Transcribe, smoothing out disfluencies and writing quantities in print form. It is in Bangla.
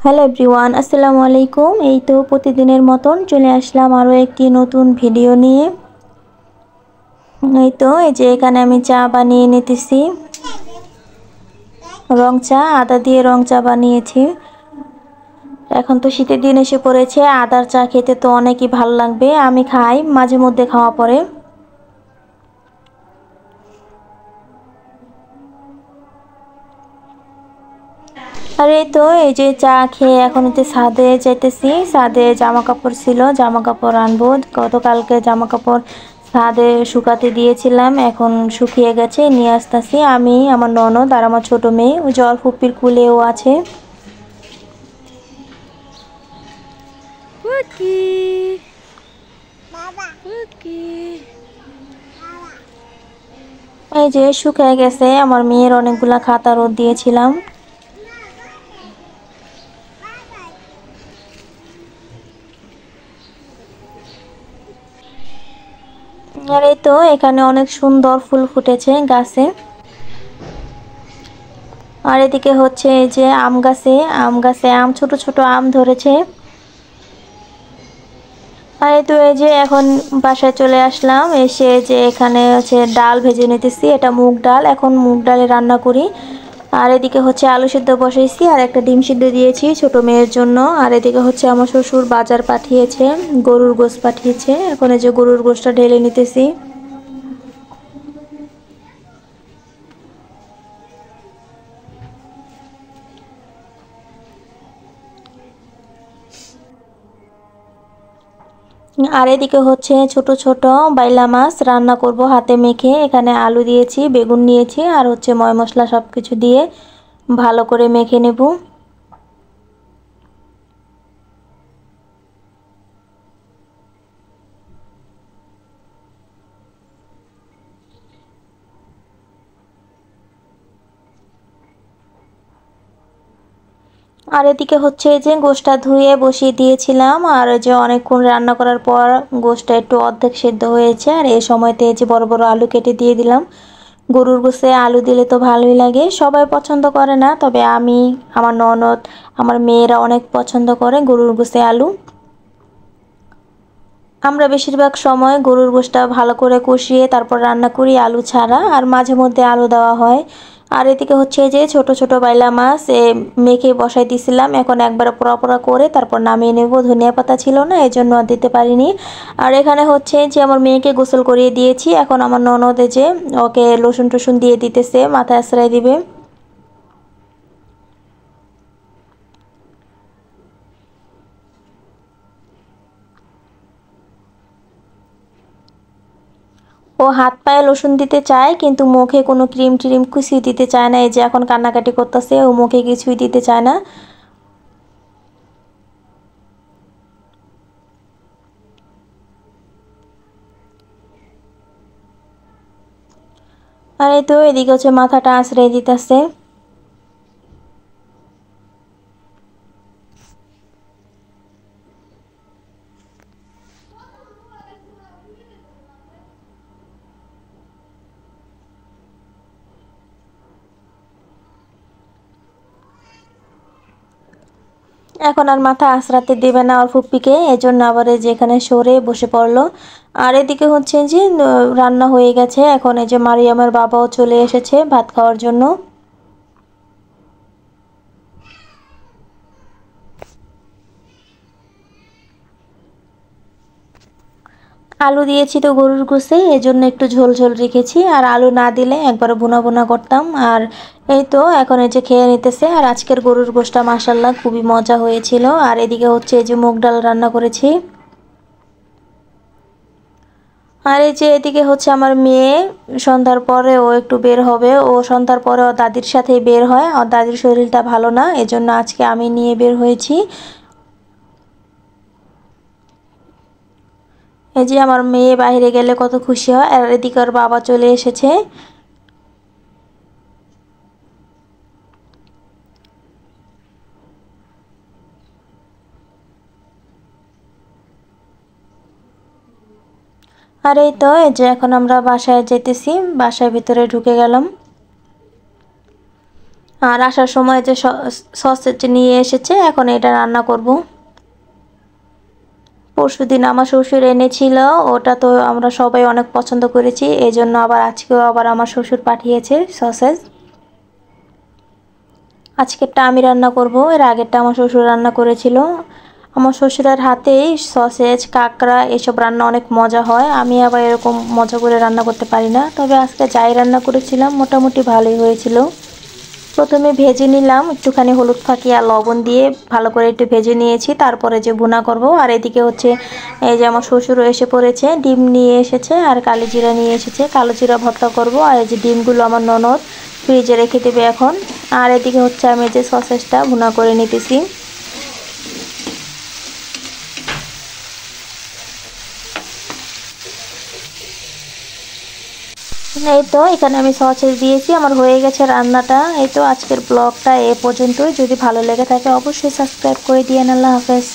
হ্যালো এভরিওয়ান, আসসালামু আলাইকুম। এই তো প্রতিদিনের মতন চলে আসলাম আরও একটি নতুন ভিডিও নিয়ে। এই যে এখানে আমি চা বানিয়ে নিতেছি, রং চা, আদা দিয়ে রং চা বানিয়েছি। এখন তো শীতের দিন এসে পড়েছে, আদার চা খেতে তো অনেকই ভালো লাগবে। আমি খাই, মাঝে মধ্যে খাওয়া পড়ে। আর এই যে চা খেয়ে এখন ছাদে যাইতেছি। ছাদে জামা কাপড় ছিল, জামা কাপড় আনবো। গতকালকে জামা কাপড় ছাদে শুকাতে দিয়েছিলাম, এখন শুকিয়ে গেছে, নিয়ে আসতেছি। আমি, আমার ননদ আর আমার ছোট মেয়ে, ওই জল ফুপির কুলেও আছে। এই যে শুকিয়ে গেছে। আমার মেয়ের অনেকগুলা খাতা রোদ দিয়েছিলাম। আর এই তো এখানে অনেক সুন্দর ফুল ফুটেছে গাছে। আর এদিকে হচ্ছে এই যে আম গাছে আম, ছোট ছোট আম ধরেছে। আর এই যে এখন বাসায় চলে আসলাম, এসে যে এখানে হচ্ছে ডাল ভেজে নিতেছি। এটা মুগ ডাল, এখন মুগ ডালে রান্না করি। আর এদিকে হচ্ছে আলু সিদ্ধ বসাইছি, আর একটা ডিম সিদ্ধ দিয়েছি ছোট মেয়ের জন্য। আর এদিকে হচ্ছে আমার শ্বশুর বাজার পাঠিয়েছে, গরুর গোশত পাঠিয়েছে। এখন এই যে গরুর গোশতটা ঢেলে নিতেছি। আর এদিকে হচ্ছে ছোট ছোট বাইলা মাছ রান্না করব হাতে মেখে। এখানে আলু দিয়েছি, বেগুন নিয়েছি, আর হচ্ছে ময় মশলা সব কিছু দিয়ে ভালো করে মেখে নেব। আর এদিকে হচ্ছে যে গোশতটা ধুয়ে বসিয়ে দিয়েছিলাম। আর যে অনেকক্ষণ রান্না করার পর গোশতটা একটু অর্ধেক সেদ্ধ হয়েছে। আর এই সময়তে যে বড় বড় আলু কেটে দিয়ে দিলাম। গরুর গোশতে আলু দিলে তো ভালোই লাগে, সবাই পছন্দ করে না, তবে আমি, আমার ননদ, আমার মেয়েরা অনেক পছন্দ করে গরুর গোশতে আলু। আমরা বেশিরভাগ সময় গরুর গোশতটা ভালো করে কষিয়ে তারপর রান্না করি, আলু ছাড়া। আর মাঝে মধ্যে আলু দেওয়া হয়। আর এদিকে হচ্ছে যে ছোট ছোট বাইলা মাছ মেখে বসাই দিয়েছিলাম। এখন একবারে পোড়া পোড়া করে তারপর নামিয়ে নেব। ধনিয়া পাতা ছিল না, এই জন্য আর দিতে পারিনি। আর এখানে হচ্ছে যে আমার মেয়েকে গোসল করিয়ে দিয়েছি। এখন আমার ননদে যে ওকে লোশন টোশন দিয়ে দিতেছে, মাথায় আশ্রয় দিবে। ও হাত পায়ে লোশন দিতে চায়, কিন্তু মুখে কোনো ক্রিম ট্রিম কিছুই দিতে চায় না। এই যে এখন কান্নাকাটি করতেছে, ও মুখে কিছুই দিতে চায় না। আর এই তো এদিকে হচ্ছে মাথাটা আঁচড়ে দিতেছে। এখন আর মাথা আঁচড়াতে দেবে না ওর ফুপ্পিকে, এজন্য আবার এই যে এখানে সরে বসে পড়লো। আর এদিকে হচ্ছে যে রান্না হয়ে গেছে। এখন এই যে মারিয়ামের বাবাও চলে এসেছে ভাত খাওয়ার জন্য। আলু দিয়েছি তো গরুর গোশে, এজন্য একটু ঝোল ঝোল রেখেছি। আর আলু না দিলে একবারে ভুনা ভুনা করতাম। আর এই তো এখন এই যে খেয়ে নিতেছে। আর আজকের গরুর গোশটা মাশাল্লাহ খুবই মজা হয়েছিল। আর এদিকে হচ্ছে এই যে মুগ ডাল রান্না করেছি। আর এই যে এদিকে হচ্ছে আমার মেয়ে সন্ধ্যার পরে ও একটু বের হবে। ও সন্ধ্যার পরে ও দাদির সাথেই বের হয়, আর দাদির শরীরটা ভালো না, এজন্য আজকে আমি নিয়ে বের হয়েছি। এই যে আমার মেয়ে বাইরে গেলে কত খুশি হয়। আর এদিকে ওর বাবা চলে এসেছে। আর এই তো এই যে এখন আমরা বাসায় যেতেছি, বাসার ভিতরে ঢুকে গেলাম। আর আসার সময় যে সসেজ নিয়ে এসেছে, এখন এটা রান্না করব। পরশুদিন আমার শ্বশুর এনেছিল, ওটা তো আমরা সবাই অনেক পছন্দ করেছি, এই জন্য আবার আজকেও আবার আমার শ্বশুর পাঠিয়েছে সসেজ। আজকেরটা আমি রান্না করব, এর আগেরটা আমার শ্বশুর রান্না করেছিল। আমার শ্বশুরের হাতেই সসেজ, কাঁকড়া এসব রান্না অনেক মজা হয়। আমি আবার এরকম মজা করে রান্না করতে পারি না, তবে আজকে যাই রান্না করেছিলাম মোটামুটি ভালোই হয়েছিল। প্রথমে ভেজে নিলাম, একটুখানি হলুদ ফাঁকি আর লবণ দিয়ে ভালো করে একটু ভেজে নিয়েছি, তারপরে যে ভুনা করব। আর এদিকে হচ্ছে এই যে আমার শ্বশুরও এসে পড়েছে, ডিম নিয়ে এসেছে আর কালো জিরা নিয়ে এসেছে, কালো জিরা ভর্তা করব। আর এই যে ডিমগুলো আমার ননদ ফ্রিজে রেখে দেবে এখন। আর এদিকে হচ্ছে আমি যে সসেজটা ভুনা করে নিতেছি। এই তো এখানে আমি সসেজ দিয়েছি, আমার হয়ে গেছে রান্নাটা। এই তো আজকের ব্লগটা এ পর্যন্তই। যদি ভালো লেগে থাকে অবশ্যই সাবস্ক্রাইব করে দিয়েন। আল্লাহ হাফেজ।